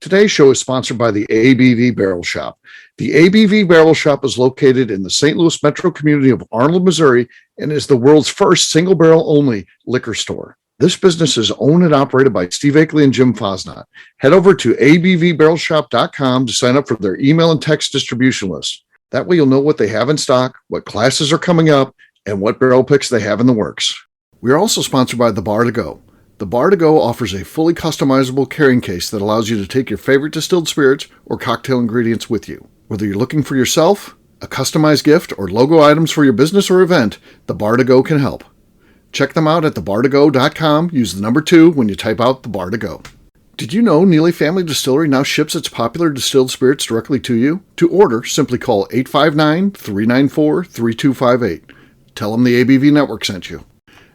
Today's show is sponsored by the ABV Barrel Shop. The ABV Barrel Shop is located in the St. Louis metro community of Arnold, Missouri, and is the world's first single barrel only liquor store. This business is owned and operated by Steve Akeley and Jim Fosnot. Head over to abvbarrelshop.com to sign up for their email and text distribution list. That way you'll know what they have in stock, what classes are coming up, and what barrel picks they have in the works. We are also sponsored by The Bar to Go. The Bar to Go offers a fully customizable carrying case that allows you to take your favorite distilled spirits or cocktail ingredients with you. Whether you're looking for yourself, a customized gift, or logo items for your business or event, The Bar to Go can help. Check them out at thebar2go.com. Use the number 2 when you type out The Bar to Go. Did you know Neely Family Distillery now ships its popular distilled spirits directly to you? To order, simply call 859-394-3258. Tell them the ABV Network sent you.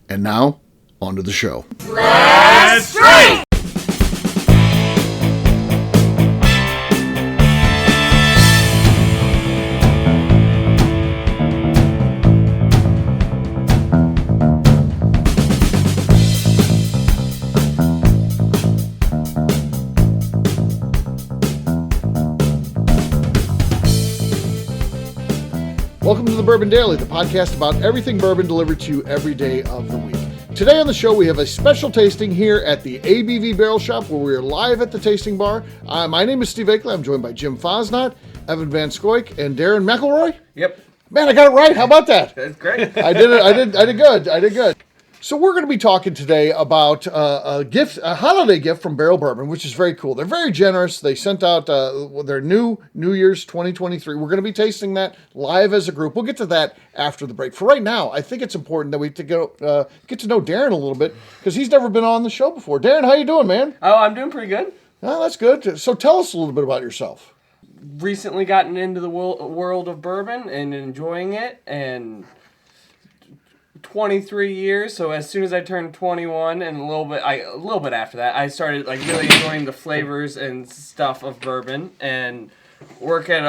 And now, on to the show. Let's drink! Welcome to the Bourbon Daily, the podcast about everything bourbon delivered to you every day of the week. Today on the show, we have a special tasting here at the ABV Barrel Shop, where we are live at the tasting bar. My name is Steve Akeley. I'm joined by Jim Fosnot, Evan Van Scoik, and Darren MacLeod. Yep. Man, I got it right. How about that? That's great. I did it. I did good. So we're going to be talking today about a holiday gift from Barrell Bourbon, which is very cool. They're very generous. They sent out their New Year's 2023. We're going to be tasting that live as a group. We'll get to that after the break. For right now, I think it's important that we get to know Darren a little bit, because he's never been on the show before. Darren, how you doing, man? Oh, I'm doing pretty good. Oh, that's good. So tell us a little bit about yourself. Recently gotten into the world of bourbon and enjoying it, and 23 years. So as soon as I turned 21 and a little bit after that, I started really enjoying the flavors and stuff of bourbon, and work at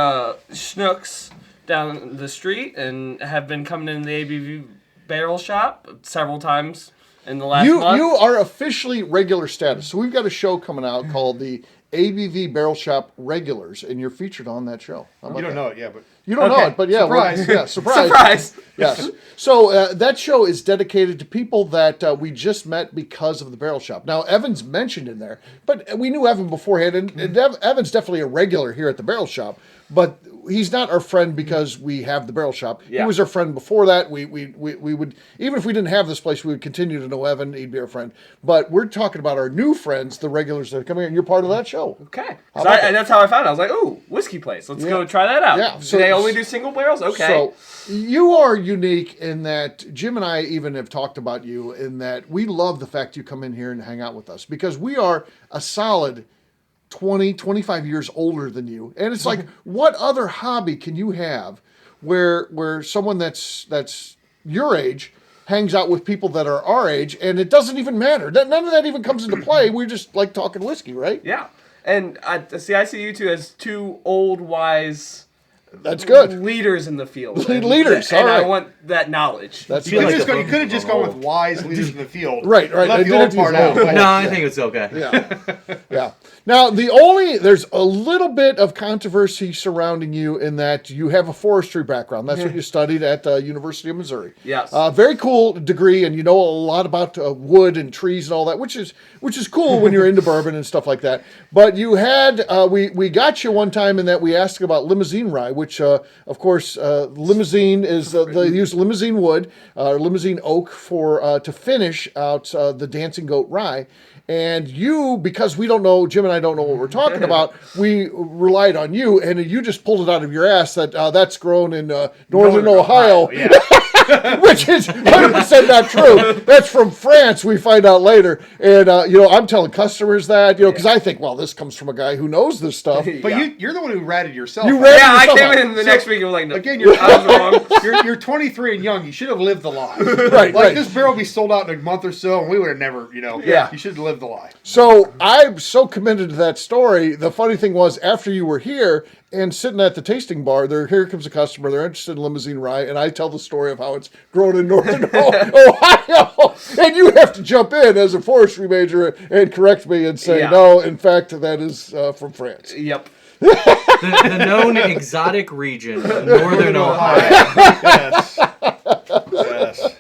Schnucks down the street, and have been coming in the ABV Barrel Shop several times in the last month. You are officially regular status. So we've got a show coming out called the ABV Barrel Shop Regulars, and you're featured on that show. You don't know it yet, but... You don't know it, but yeah. Surprise. Surprise. Surprise. Yes. So that show is dedicated to people that we just met because of the Barrel Shop. Now, Evan's mentioned in there, but we knew Evan beforehand, and Evan's definitely a regular here at the Barrel Shop, but he's not our friend because we have the Barrel Shop. Yeah. He was our friend before that. We would, even if we didn't have this place, we would continue to know Evan. He'd be our friend. But we're talking about our new friends, the regulars that are coming here, and you're part of that show. Okay. And that's how I found it. I was like, ooh, whiskey place. Let's go try that out. Yeah. So, do they only do single barrels? Okay. So you are unique in that Jim and I even have talked about you in that we love the fact you come in here and hang out with us, because we are a solid 20, 25 years older than you. And it's like, what other hobby can you have where someone that's your age hangs out with people that are our age, and it doesn't even matter. None of that even comes into play. We're just like talking whiskey, right? Yeah. And I see you two as two old, wise... That's good. Leaders in the field. Leaders, and right. I want that knowledge. You could have just gone with wise leaders in the field. Right. Left the old part out. No, I think it's okay. Yeah. Now, there's a little bit of controversy surrounding you in that you have a forestry background. That's what you studied at the University of Missouri. Yes. Very cool degree, and you know a lot about wood and trees and all that, which is cool when you're into bourbon and stuff like that. But you had we got you one time in that we asked about limousine rye, which of course limousine is they use limousine wood, limousine oak for to finish out the Dancing Goat rye. And you, because we don't know, Jim and I don't know what we're talking about, we relied on you, and you just pulled it out of your ass that that's grown in northern Ohio. Yeah. Which is 100% not true. That's from France, we find out later. And, I'm telling customers that, because I think, well, this comes from a guy who knows this stuff. But you're the one who ratted yourself. I came in the next week and was like, no, again, I was wrong. You're 23 and young. You should have lived the lie. Right. This barrel will be sold out in a month or so, and we would have never, you should have lived the lie. So I'm so committed to that story. The funny thing was, after you were here and sitting at the tasting bar, here comes a customer. They're interested in limousine rye, and I tell the story of how it's grown in northern Ohio. And you have to jump in as a forestry major and correct me and say, no, in fact, that is from France. Yep. The known exotic region of northern Ohio. Yes. Yes.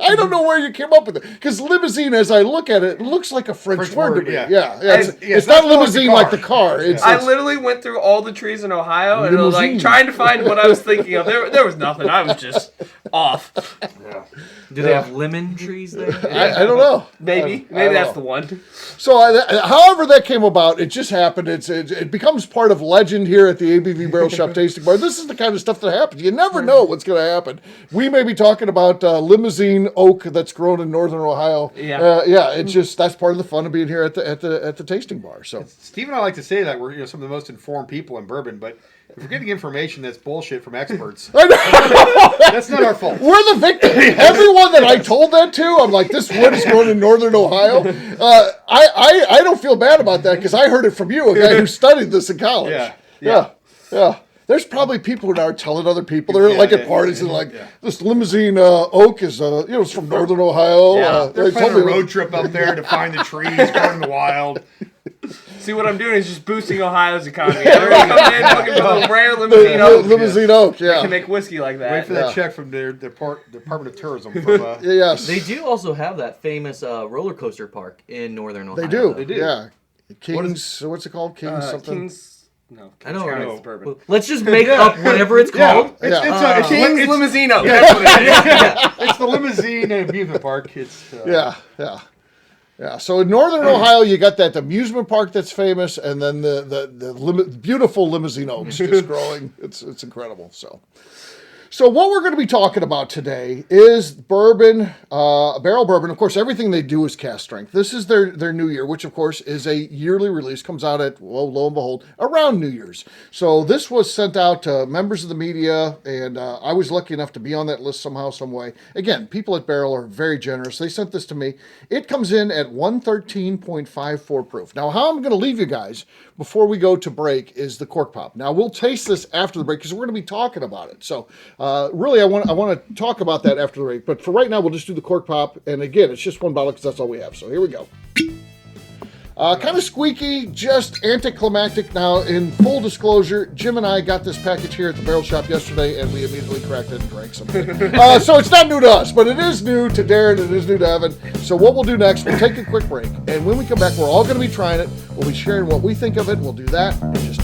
I don't know where you came up with it, because limousine, as I look at it, looks like a French word to me. Yeah. It's not limousine like the car. I literally went through all the trees in Ohio and was like trying to find what I was thinking of. There was nothing. I was just off. Yeah. Do they have lemon trees there? I don't know. Maybe that's the one. So, however that came about, it just happened. It becomes part of legend here at the ABV Barrel Shop Tasting Bar. This is the kind of stuff that happens. You never know what's going to happen. We may be talking about limousine oak that's grown in northern Ohio. It's just that's part of the fun of being here at the tasting bar. So, Steve and I like to say that we're some of the most informed people in bourbon, but if we're getting information that's bullshit from experts, that's not our fault. We're the victim. Everyone that I told that to, I'm like, this wood is grown in northern Ohio. I don't feel bad about that because I heard it from you, a guy who studied this in college. Yeah. There's probably people who are telling other people. They're at parties and this limousine oak is it's from northern Ohio. Yeah. They're planning a road trip up there to find the trees growing in the wild. See, what I'm doing is just boosting Ohio's economy. Everybody coming in looking for a rare limousine oak. Limousine oak, They can make whiskey like that. Wait for that check from their Department of Tourism. From, yes. They do also have that famous roller coaster park in northern Ohio. They do. Yeah. Kings, what's it called? Kings something? Kings... No, I don't know. Bourbon. Well, let's just make up whatever it's called. It's King's Limousine Oak. That's what it is. It's the limousine amusement park. It's Yeah. So in northern Ohio, you got that amusement park that's famous, and then the beautiful limousine oaks just growing. It's incredible. So what we're going to be talking about today is bourbon, barrel bourbon. Of course, everything they do is cast strength. This is their new year, which of course is a yearly release. Comes out at, well, lo and behold, around New Year's. So this was sent out to members of the media, and I was lucky enough to be on that list somehow, some way. Again, people at Barrell are very generous. They sent this to me. It comes in at 113.54 proof. Now, how I'm going to leave you guys before we go to break is the cork pop. Now, we'll taste this after the break because we're going to be talking about it. So really, I want to talk about that after the break. But for right now, we'll just do the cork pop. And again, it's just one bottle because that's all we have. So here we go. Kind of squeaky, just anticlimactic. Now, in full disclosure, Jim and I got this package here at the Barrel Shop yesterday, and we immediately cracked it and drank some. So it's not new to us, but it is new to Darren, and it is new to Evan. So what we'll do next, we'll take a quick break, and when we come back, we're all going to be trying it. We'll be sharing what we think of it. We'll do that in just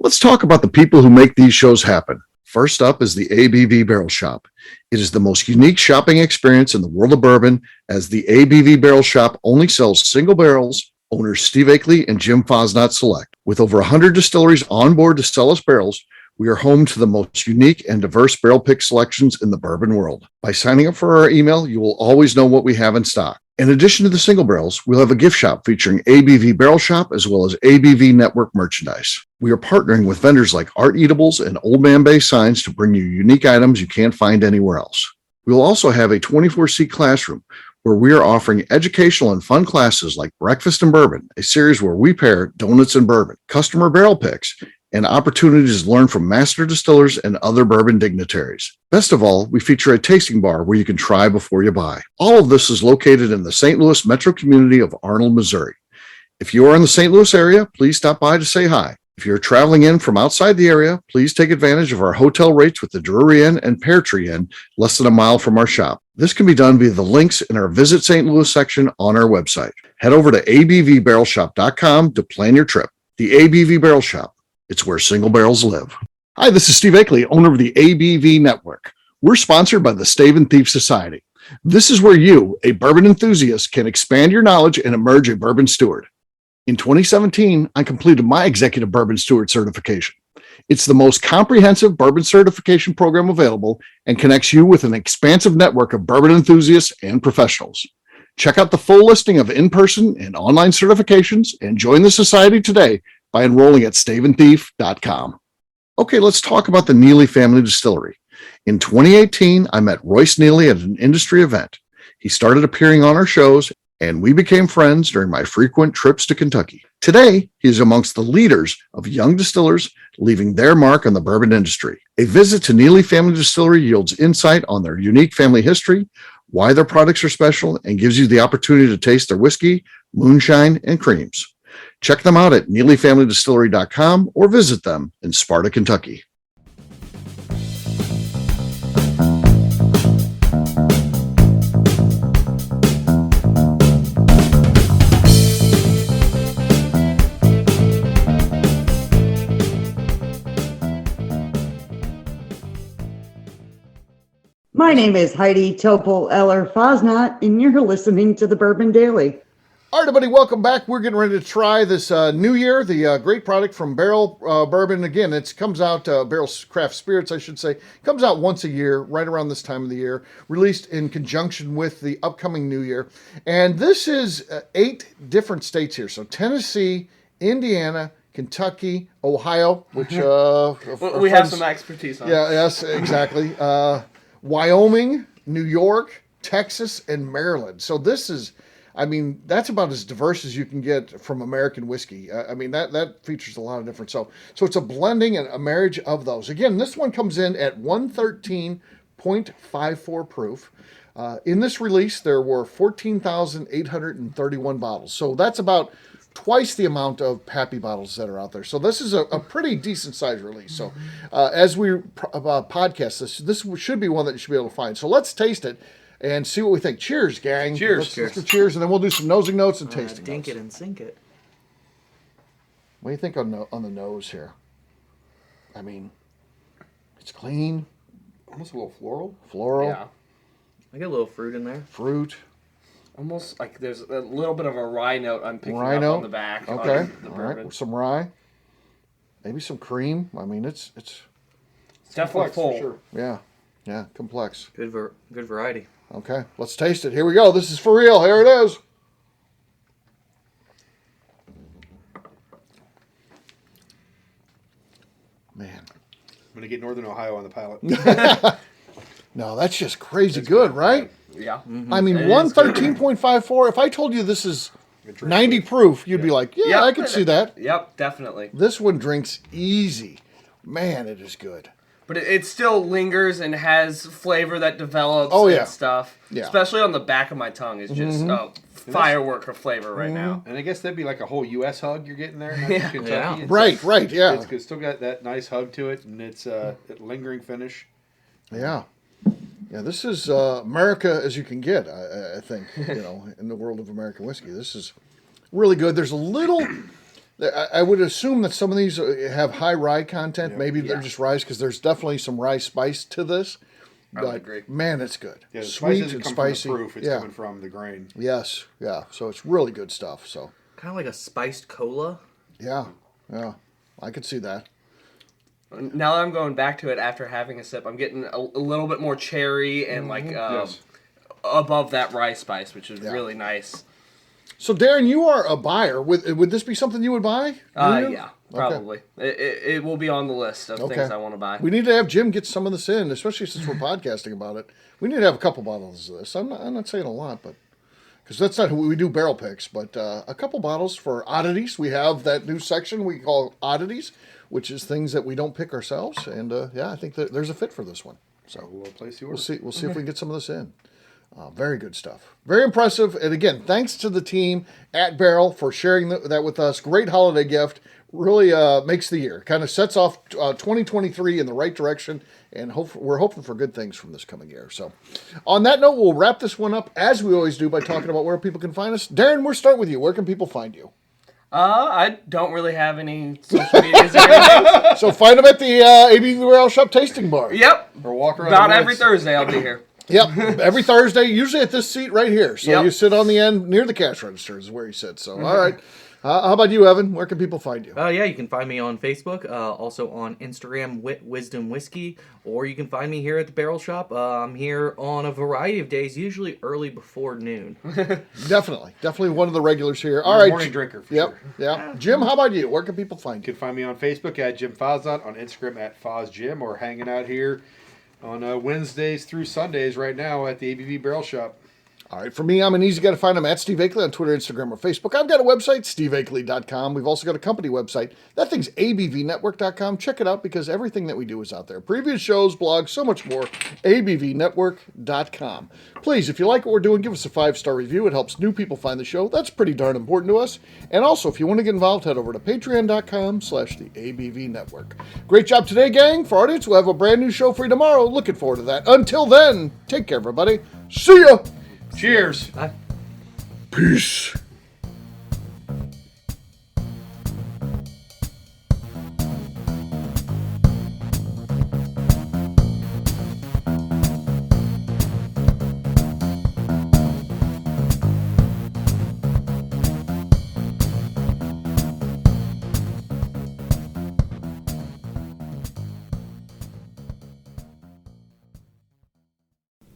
Let's talk about the people who make these shows happen. First up is the ABV Barrel Shop. It is the most unique shopping experience in the world of bourbon, as the ABV Barrel Shop only sells single barrels. Owners Steve Akeley and Jim Fosnot select. With over 100 distilleries on board to sell us barrels, we are home to the most unique and diverse barrel pick selections in the bourbon world. By signing up for our email, you will always know what we have in stock. In addition to the single barrels, we'll have a gift shop featuring ABV Barrel Shop as well as ABV Network merchandise. We are partnering with vendors like Art Eatables and Old Man Bay Signs to bring you unique items you can't find anywhere else. We will also have a 24-seat classroom where we are offering educational and fun classes like Breakfast and Bourbon, a series where we pair donuts and bourbon, customer barrel picks, and opportunities to learn from master distillers and other bourbon dignitaries. Best of all, we feature a tasting bar where you can try before you buy. All of this is located in the St. Louis metro community of Arnold, Missouri. If you are in the St. Louis area, please stop by to say hi. If you're traveling in from outside the area, please take advantage of our hotel rates with the Drury Inn and Pear Tree Inn, less than a mile from our shop. This can be done via the links in our Visit St. Louis section on our website. Head over to abvbarrelshop.com to plan your trip. The ABV Barrel Shop. It's where single barrels live. Hi, this is Steve Akeley, owner of the ABV Network. We're sponsored by the Stave and Thief Society. This is where you, a bourbon enthusiast, can expand your knowledge and emerge a bourbon steward. In 2017, I completed my Executive Bourbon Steward certification. It's the most comprehensive bourbon certification program available and connects you with an expansive network of bourbon enthusiasts and professionals. Check out the full listing of in-person and online certifications and join the society today by enrolling at staveandthief.com. Okay, let's talk about the Neely Family Distillery. In 2018, I met Royce Neely at an industry event. He started appearing on our shows, and we became friends during my frequent trips to Kentucky. Today, he is amongst the leaders of young distillers leaving their mark on the bourbon industry. A visit to Neely Family Distillery yields insight on their unique family history, why their products are special, and gives you the opportunity to taste their whiskey, moonshine, and creams. Check them out at NeelyFamilyDistillery.com or visit them in Sparta, Kentucky. My name is Heidi Topol Eller Fosnot, and you're listening to the Bourbon Daily. All right, everybody, welcome back. We're getting ready to try this new year, the great product from Barrell Bourbon. Again, it comes out, Barrell Craft Spirits, I should say, comes out once a year, right around this time of the year, released in conjunction with the upcoming new year. And this is 8 different states here. So Tennessee, Indiana, Kentucky, Ohio, which we have some expertise on. Yeah, yes, exactly. Wyoming, New York, Texas, and Maryland. So this is, I mean, that's about as diverse as you can get from American whiskey. I mean, that features a lot of different. So it's a blending and a marriage of those. Again, this one comes in at 113.54 proof. In this release, there were 14,831 bottles. So that's about twice the amount of Pappy bottles that are out there. So this is a pretty decent size release. So as we podcast this should be one that you should be able to find. So let's taste it and see what we think. Cheers, gang. Cheers. Let's go cheers, and then we'll do some nosing notes and tasting Dink notes. it and sink it. What do you think on the nose here? I mean, it's clean, Almost a little floral. floral, Yeah. I get a little fruit in there. fruit. Almost like there's a little bit of a rye note I'm picking Rye up note? on the back. Okay, On the all bourbon. right. Some rye, maybe some cream. I mean, it's It's definitely Complex, full. for sure. yeah, complex. Good variety. Okay, let's taste it. Here we go. This is for real. Here it is. Man, I'm gonna get Northern Ohio on the palate. no, that's just crazy good, right? Yeah. I mean, It is 113.54. If I told you this is 90 proof, you'd be like, yeah, I could see that. Yep, definitely. This one drinks easy. Man, it is good. But it still lingers and has flavor that develops Oh, yeah. and stuff. Yeah. Especially on the back of my tongue. It's just a firework of flavor right now. And I guess that'd be like a whole U.S. hug you're getting there, not just Kentucky. Yeah. It's Right, right, yeah. It's still got that nice hug to it, and it's a lingering finish. Yeah. Yeah, this is America as you can get, I think, in the world of American whiskey. This is really good. There's a little, I would assume that some of these have high rye content. Maybe they're just rye because there's definitely some rye spice to this. I would agree. Man, it's good. Yeah, the spice Sweet doesn't and come spicy. from the proof; it's yeah. coming from the grain. Yes, yeah. So it's really good stuff. So Kind of like a spiced cola. yeah, I could see that. Now that I'm going back to it after having a sip, I'm getting a little bit more cherry and Yes. above that rye spice, which is really nice. So Darren, you are a buyer. Would this be something you would buy? Would you? Yeah, probably. It will be on the list of things I want to buy. We need to have Jim get some of this in, especially since we're podcasting about it. We need to have a couple bottles of this. I'm not saying a lot, but because that's not who we do barrel picks, but a couple bottles for oddities. We have that new section we call oddities, which is things that we don't pick ourselves. And I think that there's a fit for this one. So We'll place the we'll order. see if we can get some of this in. Very good stuff. Very impressive. And again, thanks to the team at Barrell for sharing that with us. Great holiday gift. Really makes the year. Kind of sets off 2023 in the right direction. And we're hoping for good things from this coming year. So on that note, we'll wrap this one up as we always do by talking about where people can find us. Darren, we'll start with you. Where can people find you? I don't really have any social medias or anything. So find them at the ABV Barrel Shop tasting bar. Yep. Or walk around. About the every woods. Thursday I'll be here. Yep, every Thursday, usually at this seat right here. So Yep. you sit on the end near the cash register is where you sit. So, all right. How about you, Evan? Where can people find you? Yeah, you can find me on Facebook, also on Instagram, Wisdom Whiskey, or you can find me here at the Barrel Shop. I'm here on a variety of days, usually early before noon. Definitely one of the regulars here. All You're a right. morning drinker. For Yep, sure. yeah. Jim, how about you? Where can people find You you? can find me on Facebook at Jim Fosnot, on Instagram at FozJim, or hanging out here on Wednesdays through Sundays right now at the ABV Barrel Shop. All right, for me, I'm an easy guy to find. I'm at Steve Akeley on Twitter, Instagram, or Facebook. I've got a website, steveakeley.com. We've also got a company website. That thing's abvnetwork.com. Check it out because everything that we do is out there. Previous shows, blogs, so much more, abvnetwork.com. Please, if you like what we're doing, give us a 5-star review. It helps new people find the show. That's pretty darn important to us. And also, if you want to get involved, head over to patreon.com/theabvnetwork. Great job today, gang. For our audience, we'll have a brand new show for you tomorrow. Looking forward to that. Until then, take care, everybody. See ya. Cheers. Bye. Peace.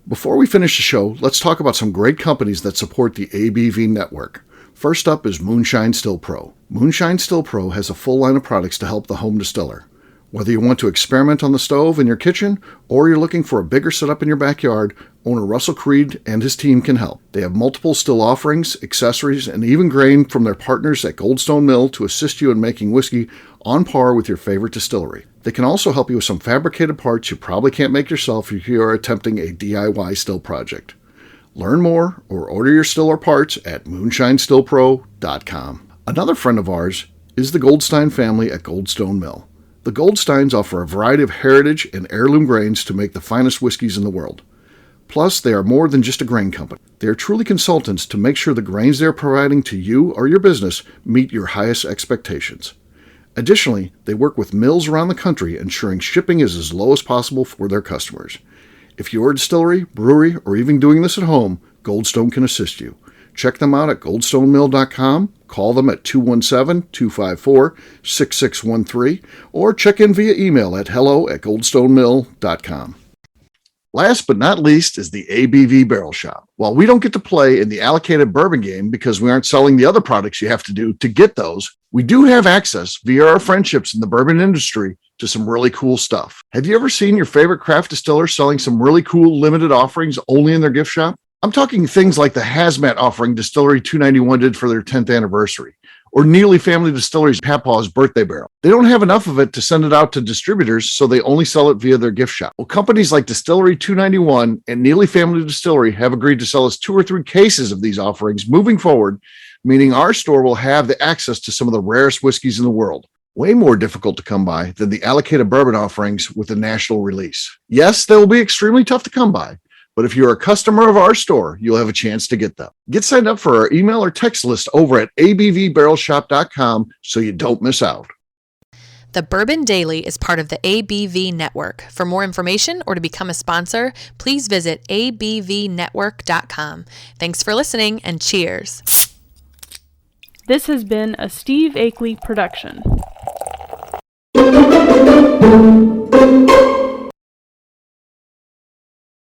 Before we finish the show, let's talk about some great companies that support the ABV network. First up is Moonshine Still Pro. Moonshine Still Pro has a full line of products to help the home distiller. Whether you want to experiment on the stove in your kitchen or you're looking for a bigger setup in your backyard, owner Russell Creed and his team can help. They have multiple still offerings, accessories, and even grain from their partners at Goldstone Mill to assist you in making whiskey on par with your favorite distillery. They can also help you with some fabricated parts you probably can't make yourself if you are attempting a DIY still project. Learn more or order your still or parts at moonshinestillpro.com. Another friend of ours is the Goldstein family at Goldstone Mill. The Goldsteins offer a variety of heritage and heirloom grains to make the finest whiskeys in the world. Plus, they are more than just a grain company. They are truly consultants to make sure the grains they are providing to you or your business meet your highest expectations. Additionally, they work with mills around the country, ensuring shipping is as low as possible for their customers. If you're a distillery, brewery, or even doing this at home, Goldstone can assist you. Check them out at goldstonemill.com, call them at 217-254-6613, or check in via email at hello@goldstonemill.com. Last but not least is the ABV Barrel Shop. While we don't get to play in the allocated bourbon game because we aren't selling the other products you have to do to get those, we do have access via our friendships in the bourbon industry to some really cool stuff. Have you ever seen your favorite craft distiller selling some really cool limited offerings only in their gift shop? I'm talking things like the hazmat offering Distillery 291 did for their 10th anniversary, or Neely Family Distillery's Papaw's birthday barrel. They don't have enough of it to send it out to distributors, so they only sell it via their gift shop. Well, companies like Distillery 291 and Neely Family Distillery have agreed to sell us 2 or 3 cases of these offerings moving forward, meaning our store will have the access to some of the rarest whiskeys in the world. Way more difficult to come by than the allocated bourbon offerings with a national release. Yes, they will be extremely tough to come by, but if you're a customer of our store, you'll have a chance to get them. Get signed up for our email or text list over at abvbarrelshop.com so you don't miss out. The Bourbon Daily is part of the ABV Network. For more information or to become a sponsor, please visit abvnetwork.com. Thanks for listening and cheers. This has been a Steve Akeley production.